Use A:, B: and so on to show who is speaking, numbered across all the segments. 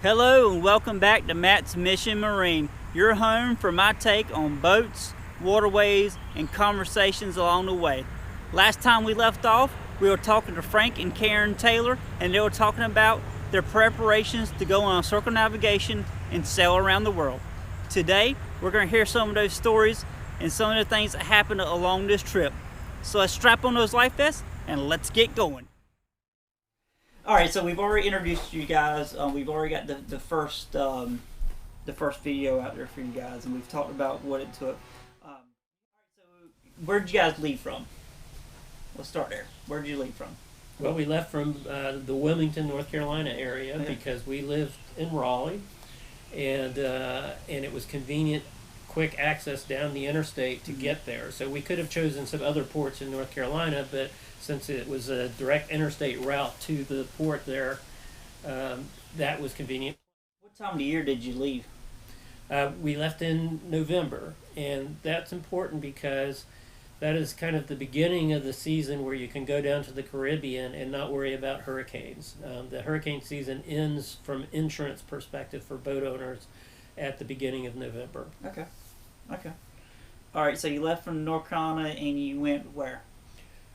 A: Hello and welcome back to Matt's Mission Marine, your home for my take on boats, waterways, and conversations along the way. Last time we left off, we were talking to Frank and Karen Taylor, and they were talking about their preparations to go on circumnavigation and sail around the world. Today, we're going to hear some of those stories and some of the things that happened along this trip. So let's strap on those life vests and let's get going. All right, so we've already introduced you guys. We've already got the first video out there for you guys, and we've talked about what it took. So where'd you guys leave from? Let's start there. Where'd you leave from?
B: Well, we left from the Wilmington, North Carolina area because we lived in Raleigh, and it was convenient, quick access down the interstate to get there. So we could have chosen some other ports in North Carolina, but since it was a direct interstate route to the port there, that was convenient.
A: What time of the year did you leave?
B: We left in November, and that's important because that is kind of the beginning of the season where you can go down to the Caribbean and not worry about hurricanes. The hurricane season ends from insurance perspective for boat owners at the beginning of November.
A: Okay. All right, so you left from North Carolina and you went where?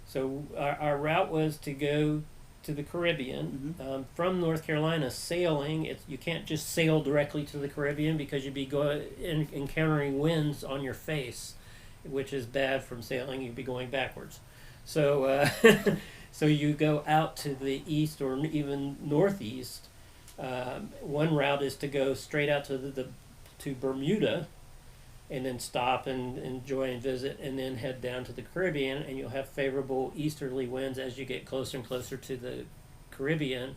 B: So our route was to go to the Caribbean. From North Carolina, sailing, you can't just sail directly to the Caribbean because you'd be encountering winds on your face, which is bad from sailing. You'd be going backwards. So so you go out to the east or even northeast. One route is to go straight out to Bermuda, and then stop and enjoy and visit, and then head down to the Caribbean, and you'll have favorable easterly winds as you get closer and closer to the Caribbean.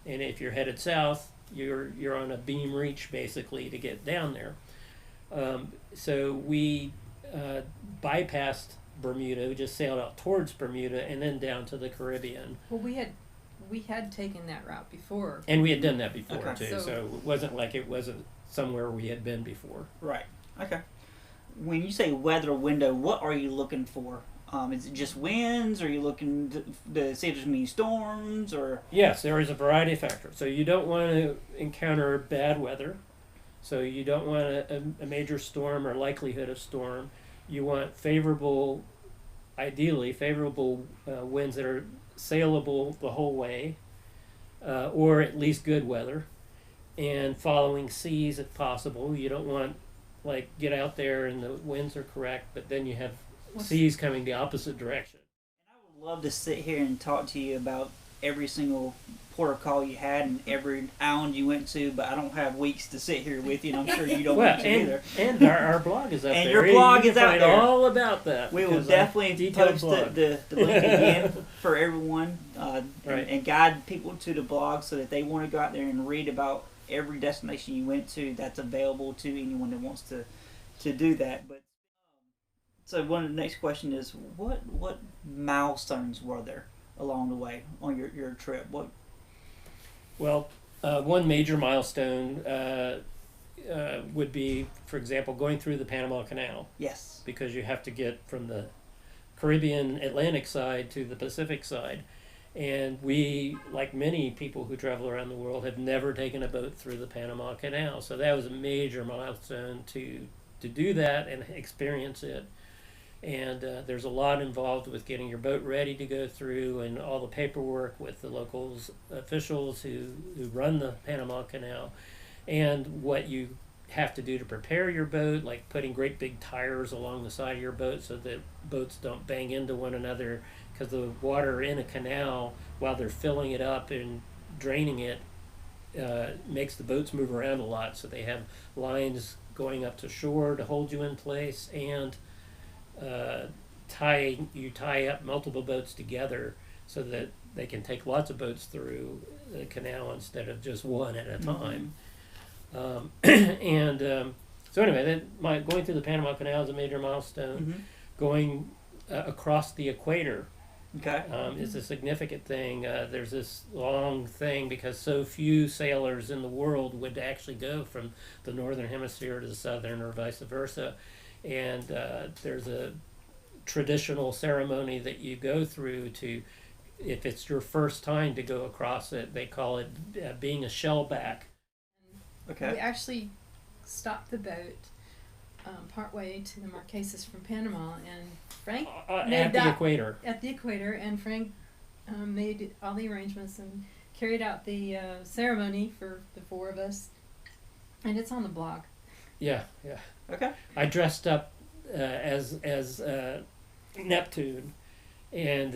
B: And if you're headed south, you're on a beam reach basically to get down there. So we bypassed Bermuda. We just sailed out towards Bermuda and then down to the Caribbean.
C: Well, we had taken that route before,
B: and we had done that before
A: Okay.
B: too. So it wasn't like it wasn't somewhere we had been before.
A: Right. Okay. When you say weather window, what are you looking for? Is it just winds? Are you looking to see if there's any storms? Or
B: Yes, there is a variety of factors. So you don't want to encounter bad weather. So you don't want a major storm or likelihood of storm. You want ideally favorable winds that are sailable the whole way, or at least good weather, and following seas if possible. You don't want get out there and the winds are correct, but then you have seas coming the opposite direction.
A: And I would love to sit here and talk to you about every single port of call you had and every island you went to, but I don't have weeks to sit here with you, and I'm sure you don't want to either.
B: And our blog is up
A: and
B: there.
A: Your blog
B: you
A: is out there.
B: All about that.
A: We will definitely post the link again for everyone, and guide people to the blog so that they want to go out there and read about every destination you went to. That's available to anyone that wants to do that. But so one of the next question is, what milestones were there along the way on your trip?
B: Well, one major milestone would be, for example, going through the Panama Canal.
A: Yes.
B: Because you have to get from the Caribbean Atlantic side to the Pacific side. And we, like many people who travel around the world, have never taken a boat through the Panama Canal. So that was a major milestone to do that and experience it. And there's a lot involved with getting your boat ready to go through and all the paperwork with the local officials who run the Panama Canal, and what you have to do to prepare your boat, like putting great big tires along the side of your boat so that boats don't bang into one another, because the water in a canal, while they're filling it up and draining it, makes the boats move around a lot. So they have lines going up to shore to hold you in place, and tie up multiple boats together so that they can take lots of boats through the canal instead of just one at a time. So anyway, going through the Panama Canal is a major milestone. Going across the equator is a significant thing. There's this long thing because so few sailors in the world would actually go from the northern hemisphere to the southern or vice versa. And there's a traditional ceremony that you go through to, if it's your first time to go across it, they call it being a shellback.
A: Okay.
C: We actually stopped the boat partway to the Marquesas from Panama, and Frank
B: at the equator.
C: At the equator, and Frank made all the arrangements and carried out the ceremony for the four of us, and it's on the blog.
B: Yeah.
A: Okay.
B: I dressed up as Neptune, and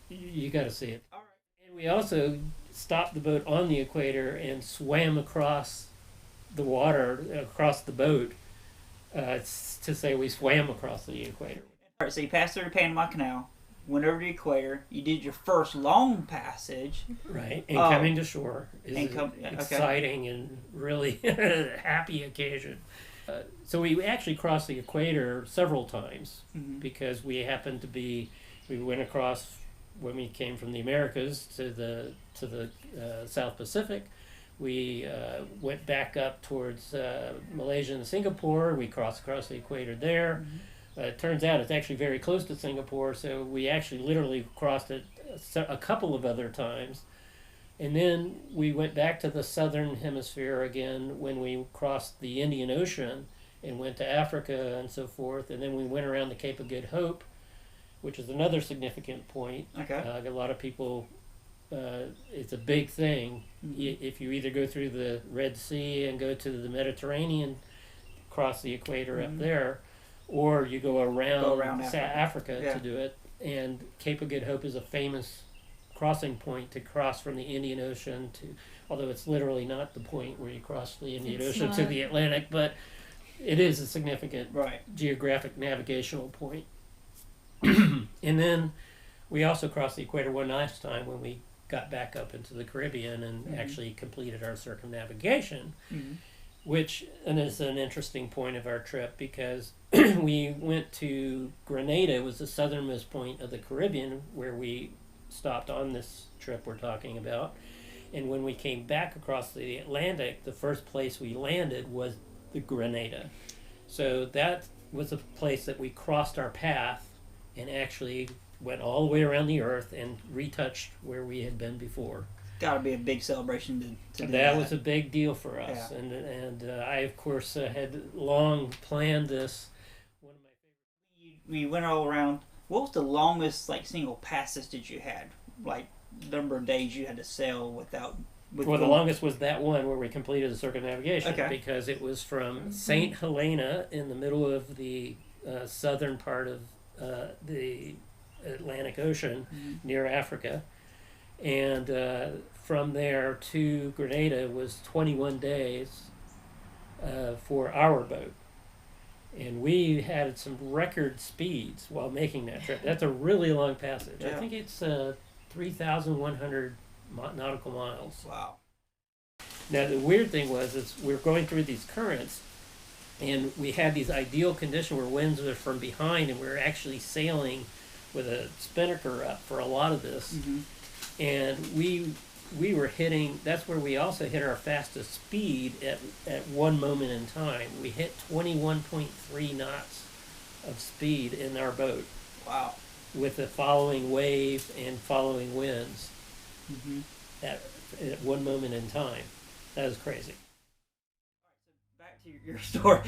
B: you got to see it.
A: All right.
B: And we also stopped the boat on the equator and swam across the water, across the boat, to say we swam across the equator.
A: All right, so you passed through the Panama Canal, went over the equator, you did your first long passage.
B: Right, and coming to shore is an
A: okay.
B: exciting and really happy occasion. So we actually crossed the equator several times because we went across when we came from the Americas to the South Pacific. We went back up towards Malaysia and Singapore. We crossed across the equator there. It turns out it's actually very close to Singapore, so we actually literally crossed it a couple of other times. And then we went back to the southern hemisphere again when we crossed the Indian Ocean and went to Africa and so forth. And then we went around the Cape of Good Hope, which is another significant point.
A: Okay.
B: A lot of people, it's a big thing. If you either go through the Red Sea and go to the Mediterranean, cross the equator up there, or you go around Africa to do it. And Cape of Good Hope is a famous crossing point to cross from the Indian Ocean to, although it's literally not the point where you cross the Indian Ocean to the Atlantic, but it is a significant geographic navigational point. And then we also crossed the equator one last time when we got back up into the Caribbean and actually completed our circumnavigation, which is an interesting point of our trip because we went to Grenada. It was the southernmost point of the Caribbean where we stopped on this trip we're talking about. And when we came back across the Atlantic, the first place we landed was the Grenada. So that was a place that we crossed our path and actually went all the way around the earth and retouched where we had been before.
A: Got to be a big celebration to do
B: that. Was a big deal for us,
A: yeah.
B: and I of course had long planned this. One of my favorite.
A: We went all around. What was the longest single passage that you had? Number of days you had to sail without.
B: The longest was that one where we completed the circumnavigation because it was from St. Helena in the middle of the southern part of the Atlantic Ocean near Africa, and from there to Grenada was 21 days for our boat, and we had some record speeds while making that trip. That's a really long passage. I think it's 3,100 nautical miles.
A: Wow.
B: Now the weird thing was we're going through these currents, and we had these ideal conditions where winds were from behind, and we were actually sailing with a spinnaker up for a lot of this. And we were hitting, that's where we also hit our fastest speed at one moment in time. We hit 21.3 knots of speed in our boat.
A: Wow.
B: With the following wave and following winds at one moment in time. That was crazy.
A: Back to your story.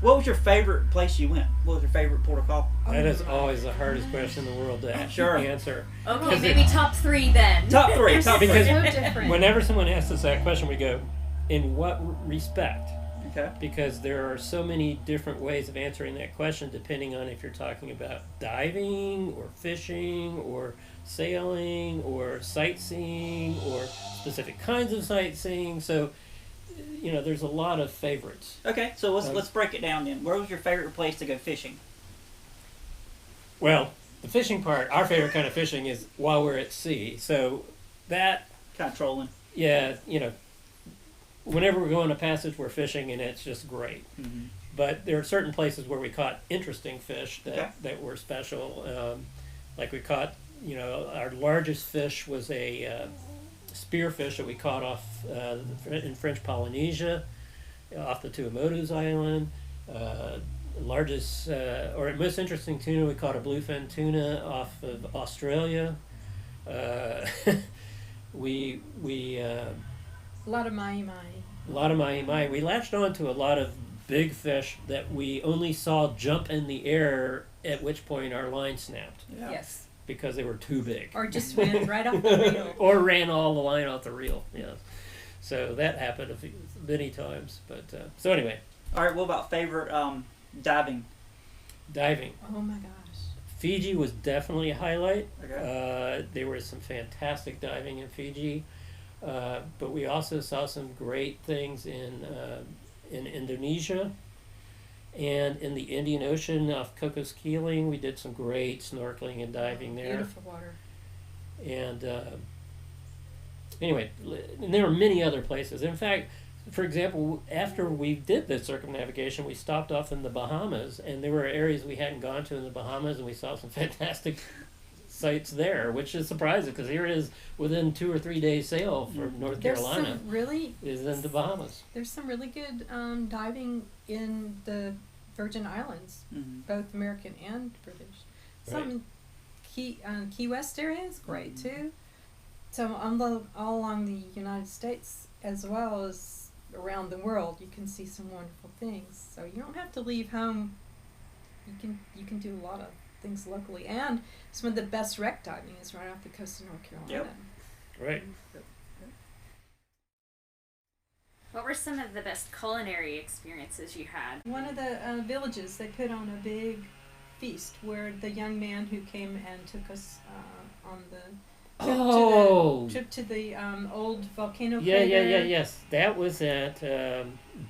A: What was your favorite place you went? What was your favorite port of call?
B: That is always the hardest question in the world to answer.
D: Okay, maybe top three then.
A: Top three.
B: Because
C: so different.
B: Whenever someone asks us that question, we go, in what respect?
A: Okay.
B: Because there are so many different ways of answering that question depending on if you're talking about diving or fishing or sailing or sightseeing or specific kinds of sightseeing. So, there's a lot of favorites.
A: Okay, so let's break it down then. Where was your favorite place to go fishing?
B: Well, the fishing part, our favorite kind of fishing is while we're at sea. So that...
A: Kind of trolling.
B: Yeah, whenever we go on a passage, we're fishing, and it's just great. But there are certain places where we caught interesting fish that were special. Like we caught, our largest fish was a spearfish that we caught off in French Polynesia, off the Tuamotus Island. Largest, or most interesting tuna, we caught a bluefin tuna off of Australia. We
C: A lot of mahi-mahi.
B: A lot of mahi-mahi. We latched on to a lot of big fish that we only saw jump in the air, at which point our line snapped
A: Yeah.
C: Yes.
B: because they were too big.
C: Or just ran right off the reel.
B: Or ran all the line off the reel, yes. So that happened many times. But so anyway,
A: All right. What about favorite diving?
B: diving.
C: Oh my gosh.
B: Fiji was definitely a highlight.
A: Okay.
B: There was some fantastic diving in Fiji, but we also saw some great things in Indonesia and in the Indian Ocean off Cocos Keeling. We did some great snorkeling and diving there.
C: Beautiful water.
B: And anyway, and there were many other places. In fact, for example, after we did the circumnavigation, we stopped off in the Bahamas, and there were areas we hadn't gone to in the Bahamas, and we saw some fantastic sites there, which is surprising because here it is within 2 or 3 days sail from North Carolina is in the Bahamas.
C: There's some really good diving in the Virgin Islands,
A: Mm-hmm.
C: both American and British. Some Key West area is great too. So all along the United States as well as around the world, you can see some wonderful things. So you don't have to leave home. You can do a lot of things locally, and some of the best wreck diving is right off the coast of North Carolina.
A: Yep.
B: Right.
D: What were some of the best culinary experiences you had?
C: One of the villages, they put on a big feast where the young man who came and took us on the trip to the old volcano crater.
B: Yes. That was at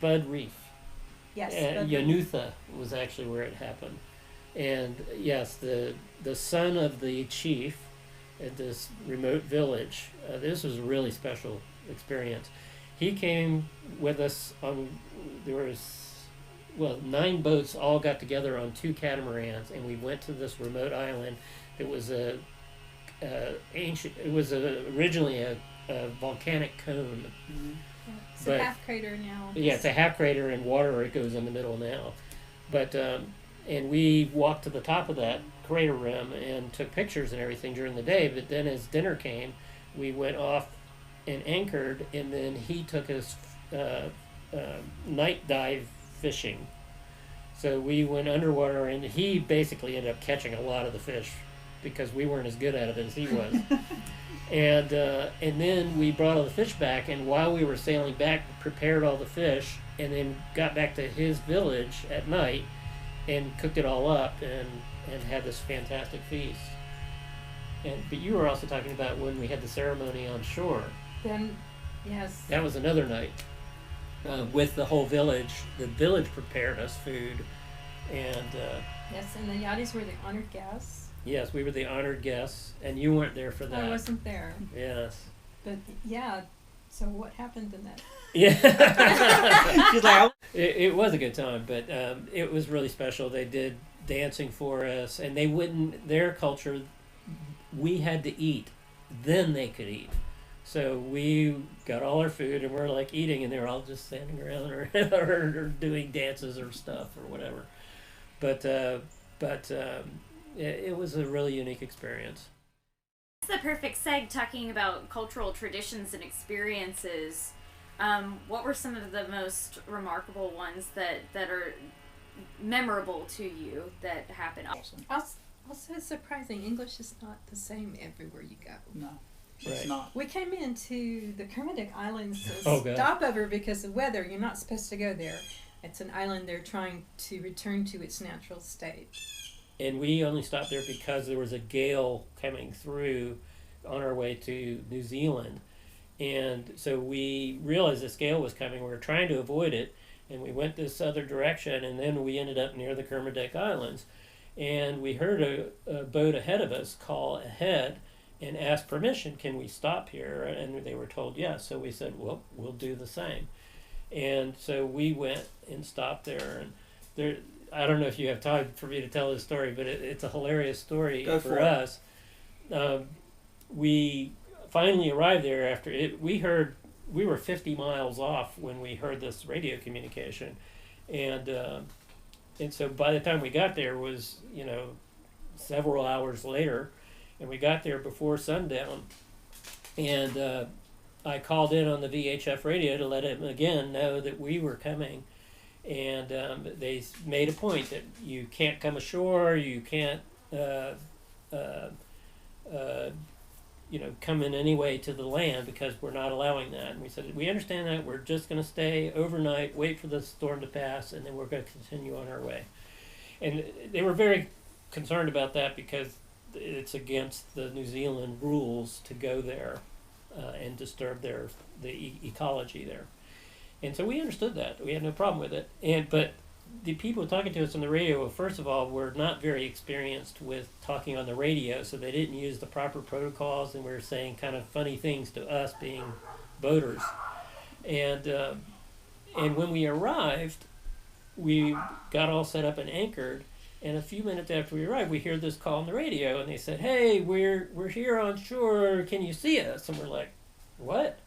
B: Bud Reef.
C: Yes. Bud Reef.
B: Yanutha was actually where it happened. And yes, the son of the chief at this remote village, this was a really special experience. He came with us there was 9 boats all got together on 2 catamarans, and we went to this remote island. It was originally a volcanic cone.
A: Mm-hmm.
C: Yeah, it's a half crater now.
B: Yeah, it's a half crater, and water it goes in the middle now. But and we walked to the top of that crater rim and took pictures and everything during the day. But then as dinner came, we went off and anchored, and then he took us night dive fishing. So we went underwater, and he basically ended up catching a lot of the fish because we weren't as good at it as he was. And then we brought all the fish back, and while we were sailing back, prepared all the fish, and then got back to his village at night and cooked it all up and had this fantastic feast. But you were also talking about when we had the ceremony on shore.
C: Then, yes.
B: That was another night with the whole village. The village prepared us food, and
C: Yes, and the Yachties were the honored guests.
B: yes, we were the honored guests, and you weren't there for that.
C: I wasn't there,
B: Yes.
C: but yeah. So what happened in that?
B: Yeah.
A: She's like,
B: It was a good time, but it was really special. They did dancing for us, and their culture, we had to eat, then they could eat. So we got all our food, and we're like eating, and they were all just standing around or doing dances or stuff or whatever. But it was a really unique experience.
D: It's the perfect seg talking about cultural traditions and experiences. What were some of the most remarkable ones that are memorable to you that happened?
C: Also, it's surprising. English is not the same everywhere you go.
A: no, it's
B: Right.
A: not.
C: We came into the Kermadec Islands as
B: Oh, God.
C: stopover because of weather. You're not supposed to go there. It's an island they're trying to return to its natural state.
B: And we only stopped there because there was a gale coming through on our way to New Zealand. And so we realized this gale was coming. We were trying to avoid it, and we went this other direction, and then we ended up near the Kermadec Islands. And we heard a boat ahead of us call ahead and ask permission, can we stop here? And they were told yes. So we said, well, we'll do the same. And so we went and stopped there. And there, I don't know if you have time for me to tell this story, but it's a hilarious story for us. We finally arrived there after it. We were 50 miles off when we heard this radio communication, and so by the time we got there was several hours later, and we got there before sundown, and I called in on the VHF radio to let him again know that we were coming, and they made a point that you can't come ashore, you can't come in any way to the land because we're not allowing that. And we said, we understand that, we're just going to stay overnight, wait for the storm to pass, and then we're going to continue on our way. And they were very concerned about that because it's against the New Zealand rules to go there and disturb the ecology there. And so we understood that. We had no problem with it. But the people talking to us on the radio, well, first of all, were not very experienced with talking on the radio, so they didn't use the proper protocols, and we were saying kind of funny things to us being boaters. And when we arrived, we got all set up and anchored, and a few minutes after we arrived, we hear this call on the radio, and they said, "Hey, we're here on shore. Can you see us?" And we're like, "What?"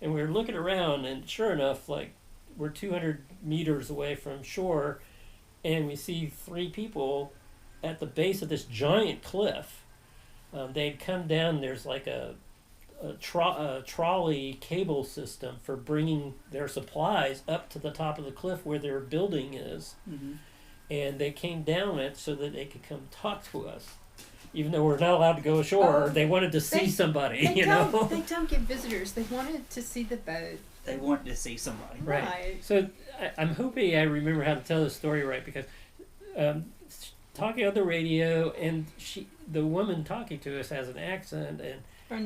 B: And we were looking around, and sure enough, like, we're 200 meters away from shore, and we see three people at the base of this giant cliff. They'd come down. There's like a trolley cable system for bringing their supplies up to the top of the cliff where their building is.
A: Mm-hmm.
B: And they came down it so that they could come talk to us. Even though we're not allowed to go ashore, they wanted to see somebody,
C: They don't get visitors. They wanted to see the boat.
A: They wanted to see somebody.
B: Right. So I'm hoping I remember how to tell this story right, because talking on the radio, and the woman talking to us has an accent, and
C: They're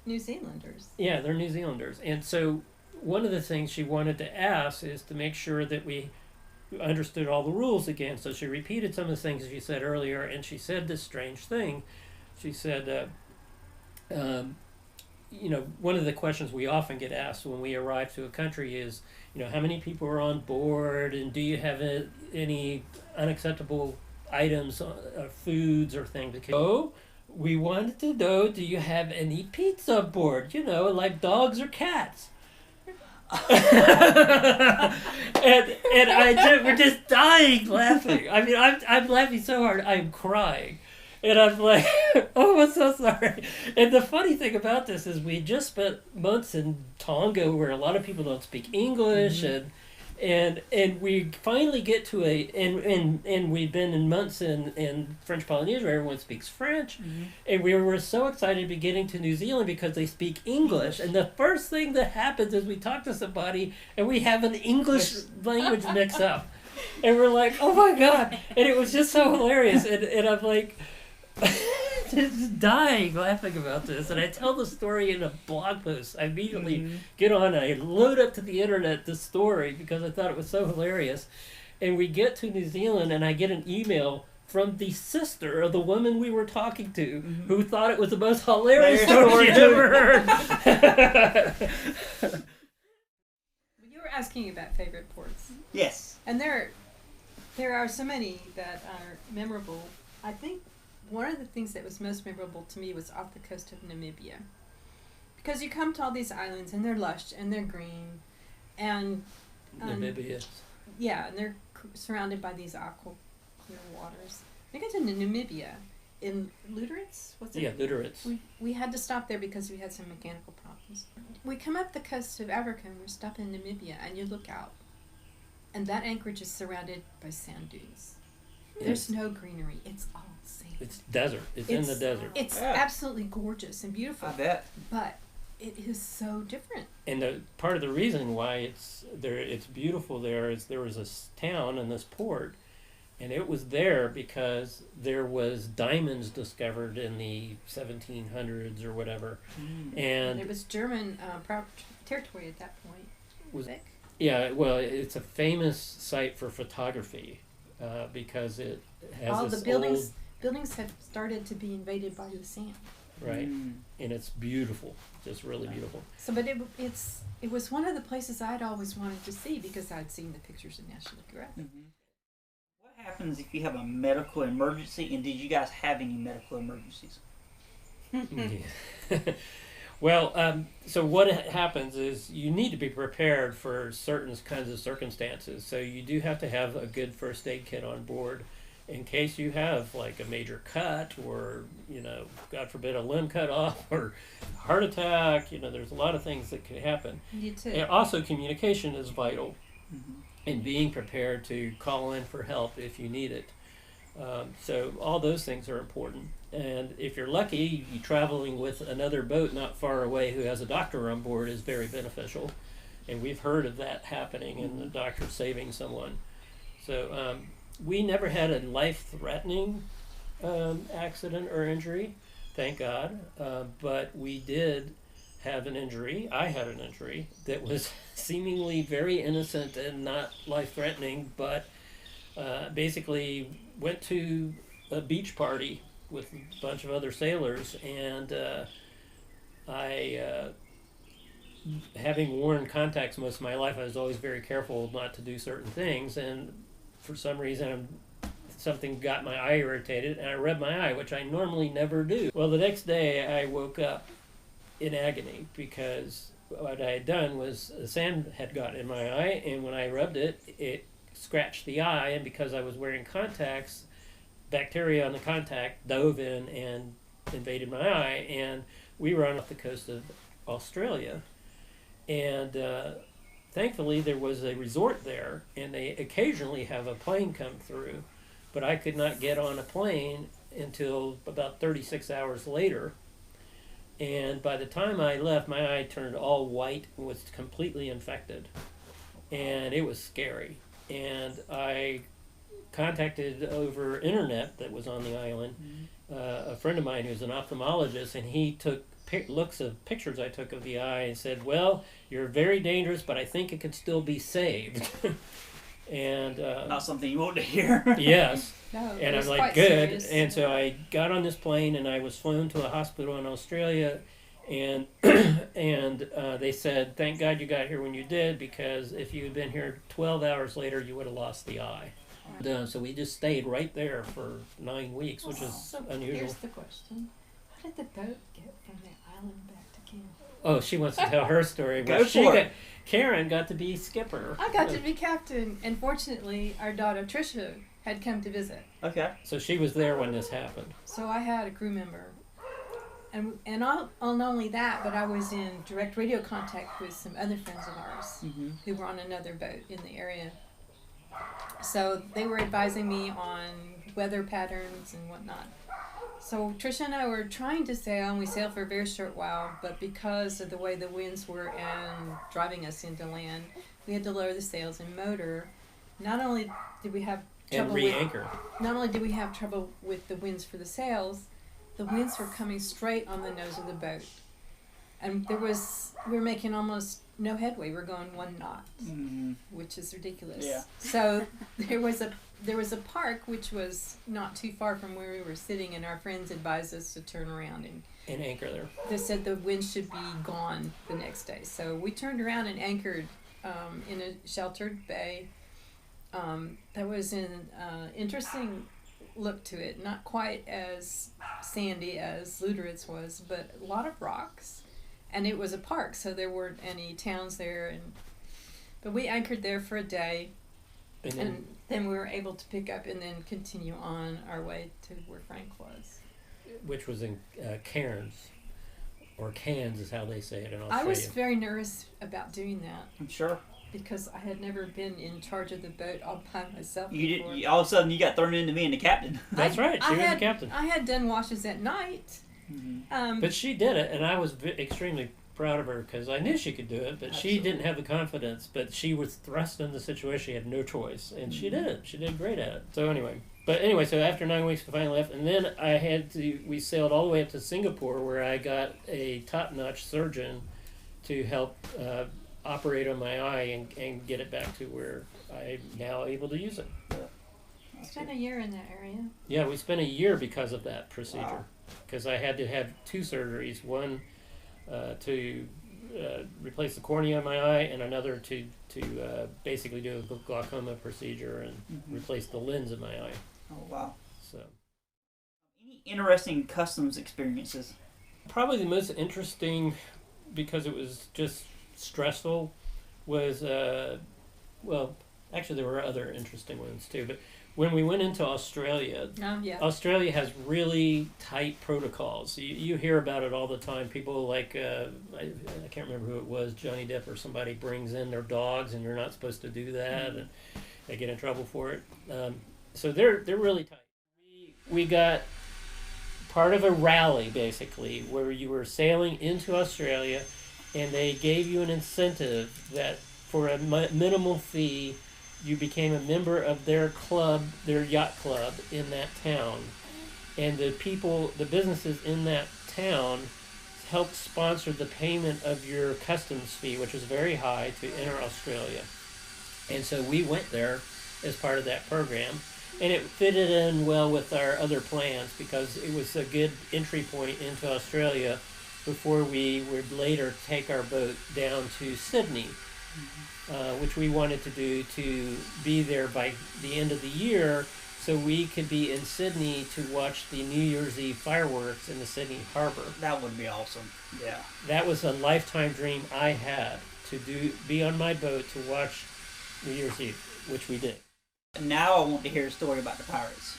C: New Zealanders.
B: Yeah, they're New Zealanders. And so one of the things she wanted to ask is to make sure that we understood all the rules again. So she repeated some of the things she said earlier, and she said this strange thing. She said, one of the questions we often get asked when we arrive to a country is, how many people are on board, and do you have any unacceptable items, foods or things? Oh, we wanted to know, do you have any pizza aboard? Like dogs or cats? We're just dying laughing. I mean, I'm laughing so hard, I'm crying. And I'm like, oh, I'm so sorry. And the funny thing about this is we just spent months in Tonga where a lot of people don't speak English, mm-hmm. and we finally get to and we've been in months in French Polynesia where everyone speaks French, mm-hmm. and we were so excited to be getting to New Zealand because they speak English. And the first thing that happens is we talk to somebody and we have an English language mix up. And we're like, oh my God. And it was just so hilarious. And I'm like, just dying laughing about this. And I tell the story in a blog post. I immediately mm-hmm. get on, I load up to the internet this story because I thought it was so hilarious. And we get to New Zealand, and I get an email from the sister of the woman we were talking to, mm-hmm. who thought it was the most hilarious story she'd ever heard.
C: You were asking about favorite ports.
A: Yes.
C: And there are so many that are memorable. I think one of the things that was most memorable to me was off the coast of Namibia. Because you come to all these islands, and they're lush, and they're green, and...
B: Namibia.
C: Yeah, and they're surrounded by these aqua clear waters. We got to Namibia in Lüderitz. What's it?
B: Yeah, Lüderitz.
C: We had to stop there because we had some mechanical problems. We come up the coast of Africa, and we're stopping in Namibia, and you look out, and that anchorage is surrounded by sand dunes. There's no greenery. It's all sand.
B: It's desert. It's in the desert.
C: It's absolutely gorgeous and beautiful.
A: I bet.
C: But it is so different.
B: And part of the reason why it's beautiful there is there was this town and this port, and it was there because there was diamonds discovered in the 1700s or whatever. Mm. And
C: it was German territory at that point.
B: Yeah, well, it's a famous site for photography. Because it has
C: all
B: this
C: the buildings have started to be invaded by the sand.
B: Right, and it's beautiful, just really beautiful.
C: So, but it was one of the places I'd always wanted to see because I'd seen the pictures in National Geographic.
A: Mm-hmm. What happens if you have a medical emergency, and did you guys have any medical emergencies?
B: Well, so what happens is you need to be prepared for certain kinds of circumstances. So you do have to have a good first aid kit on board. in case you have like a major cut, or God forbid, a limb cut off, or heart attack. There's a lot of things that could happen.
C: You too.
B: And also, communication is vital, and being prepared to call in for help if you need it. So all those things are important. And if you're lucky, you traveling with another boat not far away who has a doctor on board is very beneficial. And we've heard of that happening, and the doctor saving someone. So we never had a life-threatening accident or injury, thank God. But we did have an injury. I had an injury that was seemingly very innocent and not life-threatening, but basically went to a beach party with a bunch of other sailors, and having worn contacts most of my life, I was always very careful not to do certain things, and for some reason something got my eye irritated, and I rubbed my eye, which I normally never do. Well, the next day I woke up in agony because what I had done was the sand had got in my eye, and when I rubbed it, it scratched the eye, and because I was wearing contacts, bacteria on the contact dove in and invaded my eye. And we were on off the coast of Australia, and thankfully there was a resort there, and they occasionally have a plane come through, but I could not get on a plane until about 36 hours later. And by the time I left, my eye turned all white and was completely infected, and it was scary. And I contacted over internet that was on the island a friend of mine who's an ophthalmologist, and he took looks of pictures I took of the eye and said, well, you're very dangerous, but I think it could still be saved. And
A: not something you want to hear.
B: Yes.
C: No,
B: And I'm like,
C: quite
B: good.
C: serious.
B: And so I got on this plane, and I was flown to a hospital in Australia, and and they said, thank God you got here when you did, because if you had been here 12 hours later, you would have lost the eye. So we just stayed right there for 9 weeks, which is
C: So
B: unusual.
C: here's the question: how did the boat get from the island back to Canada?
B: Oh, she wants to tell her story.
A: Go
B: Well,
A: for it.
B: Karen got to be skipper.
C: I got to be captain, and fortunately, our daughter Trisha had come to visit,
A: Okay.
B: So she was there when this happened.
C: so I had a crew member. And not only that, but I was in direct radio contact with some other friends of ours who were on another boat in the area. So they were advising me on weather patterns and whatnot. So Trisha and I were trying to sail, and we sailed for a very short while, but because of the way the winds were and driving us into land, we had to lower the sails and motor. Not only did we have
B: And
C: trouble
B: re-anchor.
C: not only did we have trouble with the winds for the sails, the winds were coming straight on the nose of the boat. And we were making almost no headway. We were going 1 knot, which is ridiculous.
A: Yeah.
C: So there was a park which was not too far from where we were sitting, and our friends advised us to turn around, and
B: And anchor there.
C: they said the wind should be gone the next day. So we turned around and anchored in a sheltered bay. That was an interesting look to it. Not quite as sandy as Luderitz was, but a lot of rocks. And it was a park, so there weren't any towns there. But we anchored there for a day, and then we were able to pick up and then continue on our way to where Frank was.
B: Which was in Cairns, or Cairns is how they say it in Australia.
C: I was very nervous about doing that
A: I'm sure.
C: because I had never been in charge of the boat all by myself
A: You
C: before.
A: did. All of a sudden, you got thrown into being the captain.
B: That's right. She was the captain.
C: I had done washes at night.
B: But she did it, and I was extremely proud of her because I knew she could do it, but she
A: Absolutely.
B: didn't have the confidence. But she was thrust in the situation; she had no choice, and she did it. She did great at it. So anyway, so after 9 weeks, we finally left, and then we sailed all the way up to Singapore, where I got a top-notch surgeon to help operate on my eye and get it back to where I'm now able to use it.
C: Spent a year in that area.
B: Yeah, we spent a year because of that procedure.
A: Wow.
B: Because I had to have 2 surgeries, one to replace the cornea in my eye, and another to basically do a glaucoma procedure and replace the lens in my eye.
A: Oh, wow.
B: So
A: Any interesting customs experiences?
B: probably the most interesting, because it was just stressful, was well, actually there were other interesting ones too, but when we went into Australia,
C: Yeah.
B: Australia has really tight protocols. You hear about it all the time. People like, I can't remember who it was, Johnny Depp or somebody brings in their dogs and you're not supposed to do that, and they get in trouble for it. So they're really tight. We got part of a rally, basically, where you were sailing into Australia and they gave you an incentive that for a minimal fee, you became a member of their club, their yacht club in that town. And the businesses in that town helped sponsor the payment of your customs fee, which was very high to enter Australia. And so we went there as part of that program. And it fitted in well with our other plans because it was a good entry point into Australia before we would later take our boat down to Sydney. Which we wanted to do to be there by the end of the year so we could be in Sydney to watch the New Year's Eve fireworks in the Sydney Harbor.
A: That would be awesome. Yeah.
B: That was a lifetime dream I had, to be on my boat to watch New Year's Eve, which we did.
A: Now I want to hear a story about the pirates.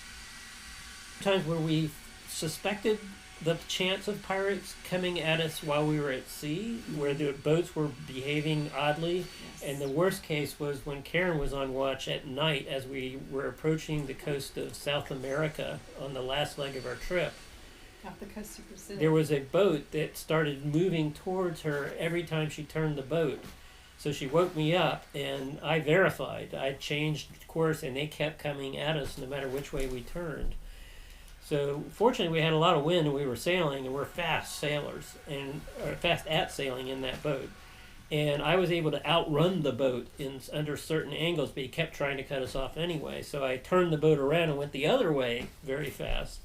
B: Times where we suspected the chance of pirates coming at us while we were at sea, where the boats were behaving oddly. And the worst case was when Karen was on watch at night as we were approaching the coast of South America on the last leg of our trip.
C: Off the coast of Brazil.
B: There was a boat that started moving towards her every time she turned the boat. So she woke me up and I verified. I changed course and they kept coming at us no matter which way we turned. So fortunately we had a lot of wind and we were sailing and we're fast sailors and fast at sailing in that boat. And I was able to outrun the boat under certain angles, but he kept trying to cut us off anyway. So I turned the boat around and went the other way very fast.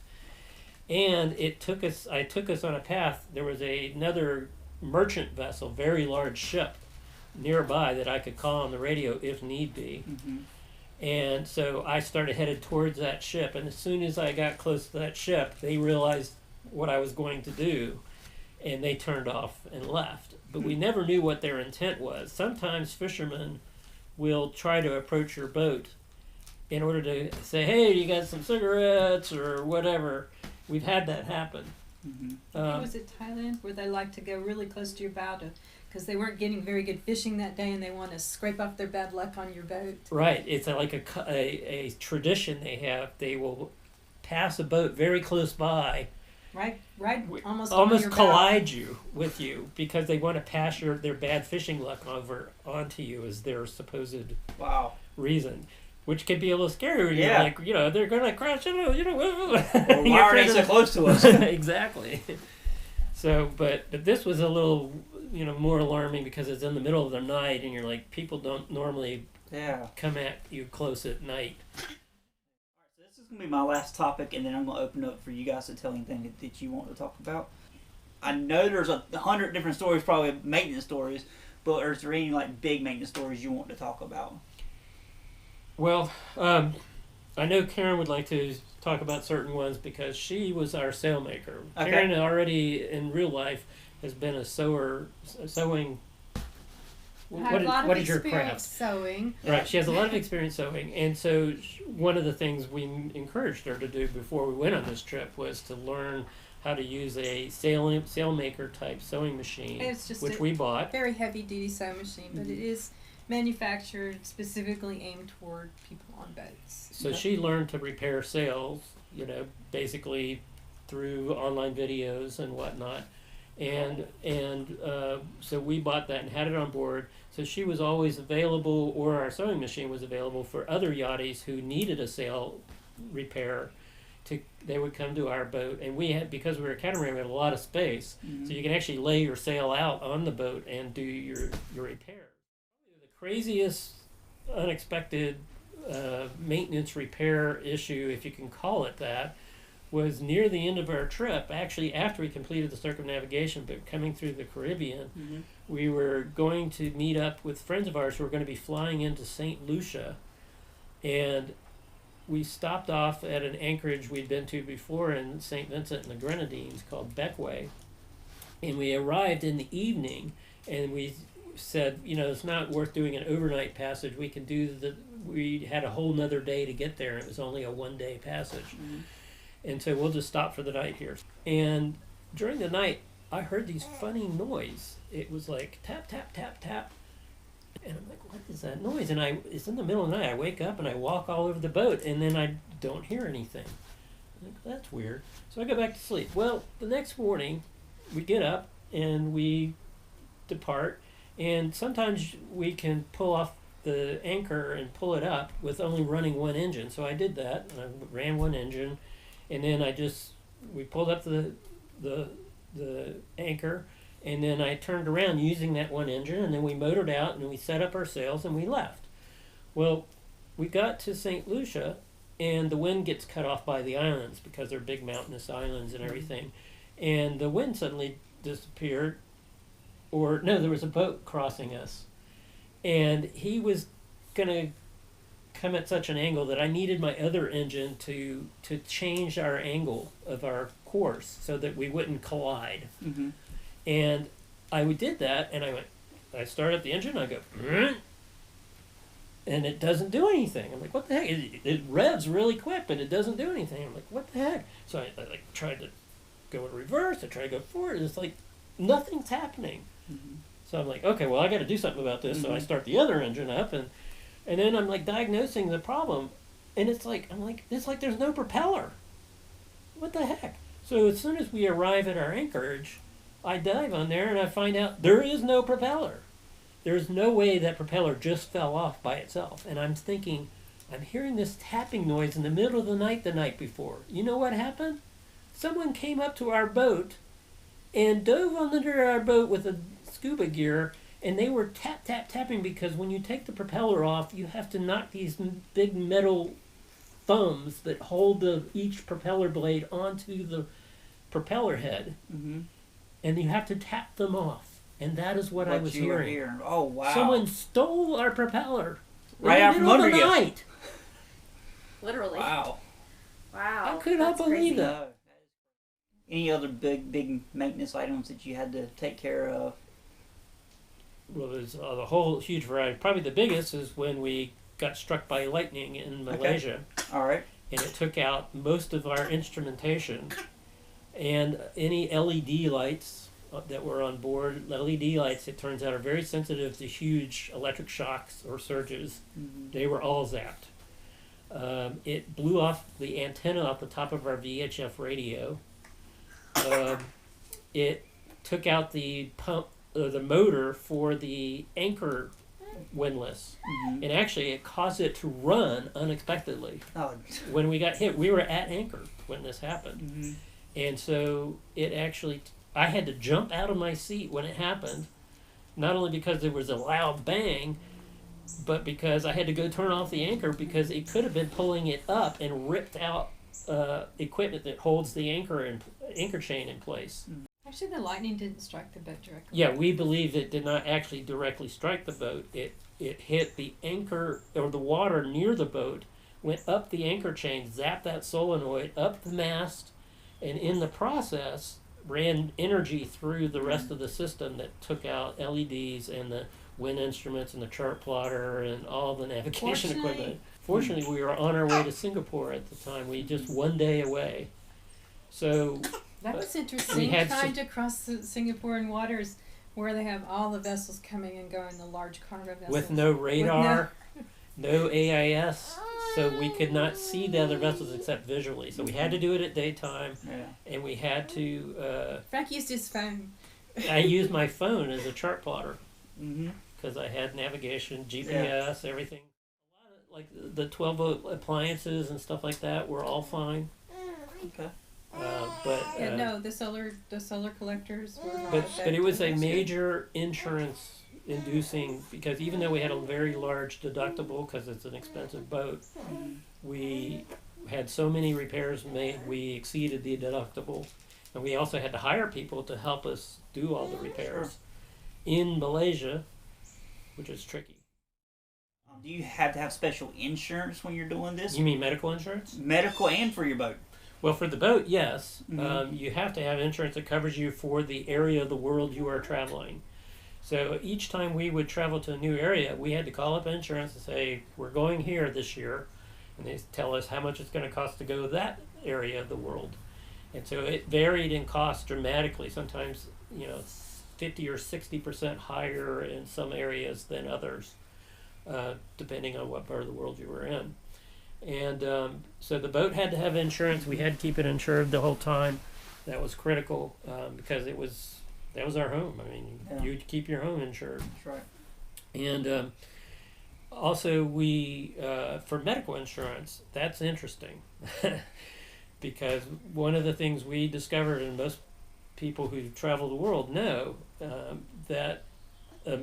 B: And I took us on a path. There was another merchant vessel, very large ship nearby that I could call on the radio if need be.
A: Mm-hmm.
B: And so I started headed towards that ship, and as soon as I got close to that ship, they realized what I was going to do, and they turned off and left. But we never knew what their intent was. Sometimes fishermen will try to approach your boat in order to say, hey, you got some cigarettes or whatever. We've had that happen.
C: Mm-hmm. Was it Thailand where they like to go really close to your bow because they weren't getting very good fishing that day and they want to scrape off their bad luck on your boat?
B: Right. It's like a tradition they have. They will pass a boat very close by.
C: Right, almost
B: collide you with you because they want to pass their bad fishing luck onto you as their supposed reason, which can be a little scary. You're like, they're gonna crash into,
A: Well, why are they so close to us?
B: Exactly. So, but this was a little, more alarming because it's in the middle of the night and you're like, people don't normally come at you close at night.
A: This is going to be my last topic, and then I'm going to open up for you guys to tell anything that you want to talk about. I know there's 100 different stories, probably maintenance stories, but are there any big maintenance stories you want to talk about?
B: Well, I know Karen would like to talk about certain ones because she was our sailmaker. Okay. Karen already in real life has been a sewing. What is your craft?
C: Sewing.
B: Right, she has a lot of experience sewing, and so one of the things we encouraged her to do before we went on this trip was to learn how to use a sailmaker type sewing machine, which we bought.
C: Very heavy duty sewing machine, but it is manufactured specifically aimed toward people on boats.
B: So she learned to repair sails, basically through online videos and whatnot. And so we bought that and had it on board. So she was always available, or our sewing machine was available for other yachties who needed a sail repair. They would come to our boat, and because we were a catamaran, we had a lot of space, so you can actually lay your sail out on the boat and do your repair. The craziest, unexpected maintenance repair issue, if you can call it that, was near the end of our trip, actually after we completed the circumnavigation, but coming through the Caribbean, we were going to meet up with friends of ours who were going to be flying into St. Lucia, and we stopped off at an anchorage we'd been to before in St. Vincent and the Grenadines called Beckway, and we arrived in the evening, and we said, it's not worth doing an overnight passage. We had a whole nother day to get there, and it was only a 1-day passage.
A: Mm-hmm.
B: And so we'll just stop for the night here. And during the night, I heard these funny noise. It was like tap, tap, tap, tap. And I'm like, what is that noise? And it's in the middle of the night. I wake up and I walk all over the boat, and then I don't hear anything. I'm like, that's weird. So I go back to sleep. Well, the next morning, we get up and we depart. And sometimes we can pull off the anchor and pull it up with only running one engine. So I did that. And I ran one engine. And then we pulled up the anchor, and then I turned around using that one engine, and then we motored out, and we set up our sails, and we left. Well, we got to St. Lucia, and the wind gets cut off by the islands because they're big mountainous islands and everything. And the wind suddenly disappeared, or no, there was a boat crossing us. And he was going to come at such an angle that I needed my other engine to change our angle of our course so that we wouldn't collide.
A: Mm-hmm.
B: And I did that, and I start up the engine, I go, and it doesn't do anything. I'm like, what the heck? It revs really quick, but it doesn't do anything. I'm like, what the heck? So I tried to go in reverse, I tried to go forward, and it's like, nothing's happening.
A: Mm-hmm.
B: So I'm like, okay, well, I got to do something about this. So I start the other engine up, and then I'm like diagnosing the problem, and it's like there's no propeller. What the heck? So as soon as we arrive at our anchorage, I dive on there and I find out there is no propeller. There's no way that propeller just fell off by itself. And I'm thinking, I'm hearing this tapping noise in the middle of the night before. You know what happened? Someone came up to our boat and dove under our boat with a scuba gear, and they were tap, tap, tapping, because when you take the propeller off, you have to knock these big metal thumbs that hold each propeller blade onto the propeller head.
A: Mm-hmm.
B: And you have to tap them off. And that is what I was hearing.
A: Oh, wow.
B: Someone stole our propeller.
A: Right out from under you.
B: Night.
D: Literally.
A: Wow.
D: Wow.
B: I could not
D: that's
B: believe
D: crazy.
B: that.
A: Any other big maintenance items that you had to take care of?
B: Well, there's the whole huge variety. Probably the biggest is when we got struck by lightning in Malaysia.
A: Okay. All right.
B: And it took out most of our instrumentation. And any LED lights that were on board, LED lights, it turns out, are very sensitive to huge electric shocks or surges.
A: Mm-hmm.
B: They were all zapped. It blew off the antenna off the top of our VHF radio. It took out the pump, the motor for the anchor windlass.
A: Mm-hmm.
B: And actually, it caused it to run unexpectedly.
A: Oh.
B: When we got hit, we were at anchor when this happened.
A: Mm-hmm.
B: And so it actually, I had to jump out of my seat when it happened, not only because there was a loud bang, but because I had to go turn off the anchor, because it could have been pulling it up and ripped out equipment that holds the anchor chain in place.
C: Actually, the lightning didn't strike the boat directly.
B: Yeah, we believe it did not actually directly strike the boat. It hit the anchor, or the water near the boat, went up the anchor chain, zapped that solenoid, up the mast, and in the process ran energy through the rest of the system that took out LEDs and the wind instruments and the chart plotter and all the navigation equipment. Fortunately, we were on our way to Singapore at the time. We just 1 day away. So
C: That was interesting,
B: had
C: trying to cross the Singaporean waters where they have all the vessels coming and going, the large cargo vessels.
B: with no radar, no AIS, so we could not see the other vessels except visually. So we had to do it at daytime, and we had to...
C: Frank used his phone.
B: I used my phone as a chart plotter,
A: Mm-hmm.
B: because I had navigation, GPS, everything. A lot of, like, the 12-volt appliances and stuff like that were all fine.
A: Okay.
C: The solar collectors were not
B: But it was a major insurance inducing, because even though we had a very large deductible, because it's an expensive boat, we had so many repairs made, we exceeded the deductible. And we also had to hire people to help us do all the repairs in Malaysia, which is tricky.
A: Do you have to have special insurance when you're doing this?
B: You mean medical insurance?
A: Medical and for your boat?
B: Well, for the boat, yes.
A: Mm-hmm.
B: You have to have insurance that covers you for the area of the world you are traveling. So each time we would travel to a new area, we had to call up insurance and say, we're going here this year. And they tell us how much it's going to cost to go to that area of the world. And so it varied in cost dramatically. Sometimes, 50 or 60% higher in some areas than others, depending on what part of the world you were in. And so the boat had to have insurance. We had to keep it insured the whole time. That was critical because that was our home. I mean, you'd keep your home insured.
A: That's right.
B: And also, we for medical insurance, that's interesting because one of the things we discovered, and most people who travel the world know, that the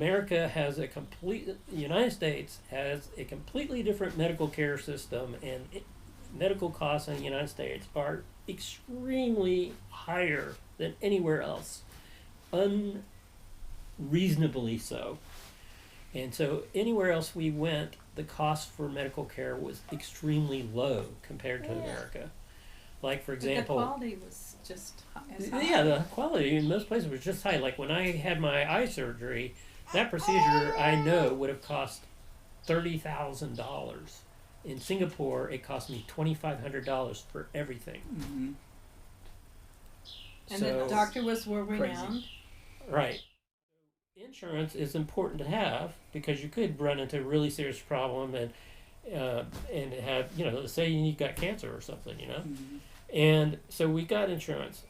B: United States has a completely different medical care system, and medical costs in the United States are extremely higher than anywhere else, unreasonably so. And so anywhere else we went, the cost for medical care was extremely low compared to America. Like, for example,
C: the quality was just as high.
B: Yeah, the quality in most places was just high. Like when I had my eye surgery, that procedure I know would have cost $30,000. In Singapore, it cost me $2,500 for everything.
A: Mm-hmm.
C: And the doctor was world-renowned.
B: Right. Insurance is important to have because you could run into a really serious problem and have, say you got cancer or something,
A: Mm-hmm.
B: And so we got insurance.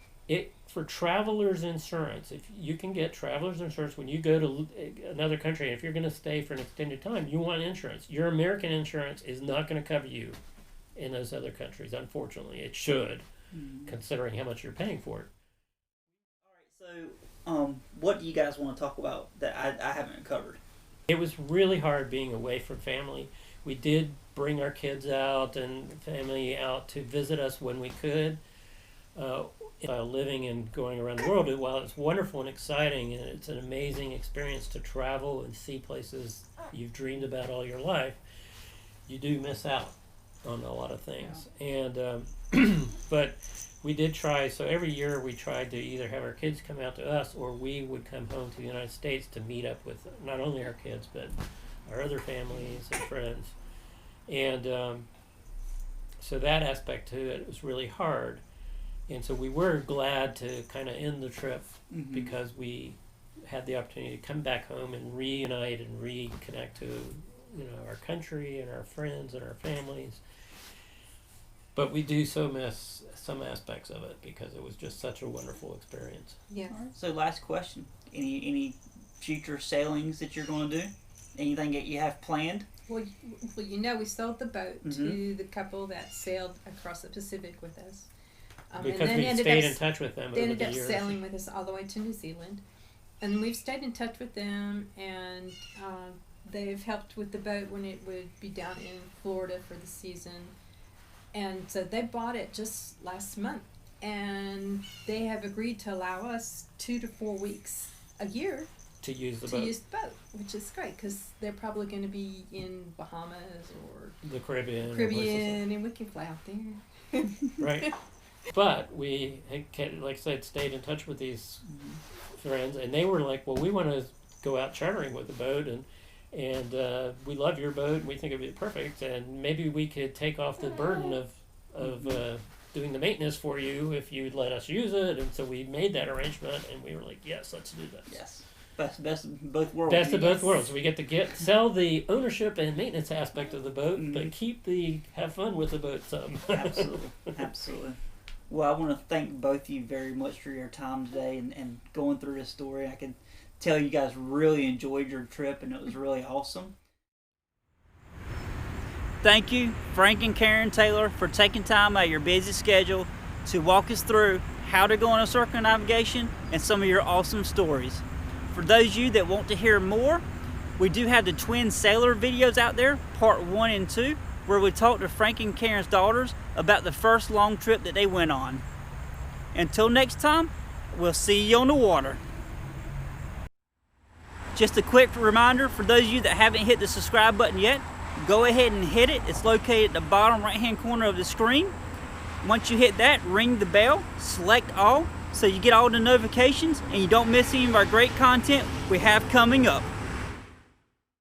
B: For travelers insurance, if you can get travelers insurance when you go to another country, if you're going to stay for an extended time, you want insurance. Your American insurance is not going to cover you in those other countries, unfortunately. It should, considering how much you're paying for it.
A: All right, so what do you guys want to talk about that I haven't covered?
B: It was really hard being away from family. We did bring our kids out and family out to visit us when we could. Living and going around the world, while it's wonderful and exciting and it's an amazing experience to travel and see places you've dreamed about all your life, you do miss out on a lot of things. Yeah. And but we did try, so every year we tried to either have our kids come out to us or we would come home to the United States to meet up with not only our kids but our other families and friends. And so that aspect to it was really hard. And so we were glad to kind of end the trip because we had the opportunity to come back home and reunite and reconnect to, our country and our friends and our families. But we do so miss some aspects of it because it was just such a wonderful experience.
C: Yeah.
A: Right, so last question. Any future sailings that you're going to do? Anything that you have planned?
C: Well, we sold the boat to the couple that sailed across the Pacific with us.
B: Because we stayed in touch with them over the years.
C: They ended up sailing with us all the way to New Zealand. And we've stayed in touch with them, and they've helped with the boat when it would be down in Florida for the season. And so they bought it just last month, and they have agreed to allow us 2 to 4 weeks a year
B: to use the
C: boat, which is great because they're probably going to be in Bahamas or
B: the Caribbean,
C: and we can fly out there.
B: Right. But we, like I said, stayed in touch with these friends, and they were like, well, we want to go out chartering with the boat, and we love your boat, and we think it'd be perfect, and maybe we could take off the burden of doing the maintenance for you if you'd let us use it. And so we made that arrangement, and we were like, yes, let's do this.
A: Yes. Best of both worlds.
B: Best of both worlds. We get to sell the ownership and maintenance aspect of the boat, but have fun with the boat some.
A: Absolutely. Well, I want to thank both of you very much for your time today and going through this story. I can tell you guys really enjoyed your trip, and it was really awesome. Thank you, Frank and Karen Taylor, for taking time out of your busy schedule to walk us through how to go on a circumnavigation and some of your awesome stories. For those of you that want to hear more, we do have the twin sailor videos out there, part 1 and 2, where we talk to Frank and Karen's daughters about the first long trip that they went on. Until next time, we'll see you on the water. Just a quick reminder for those of you that haven't hit the subscribe button yet, go ahead and hit it. It's located at the bottom right hand corner of the screen. Once you hit that, ring the bell, select all, so you get all the notifications and you don't miss any of our great content we have coming up.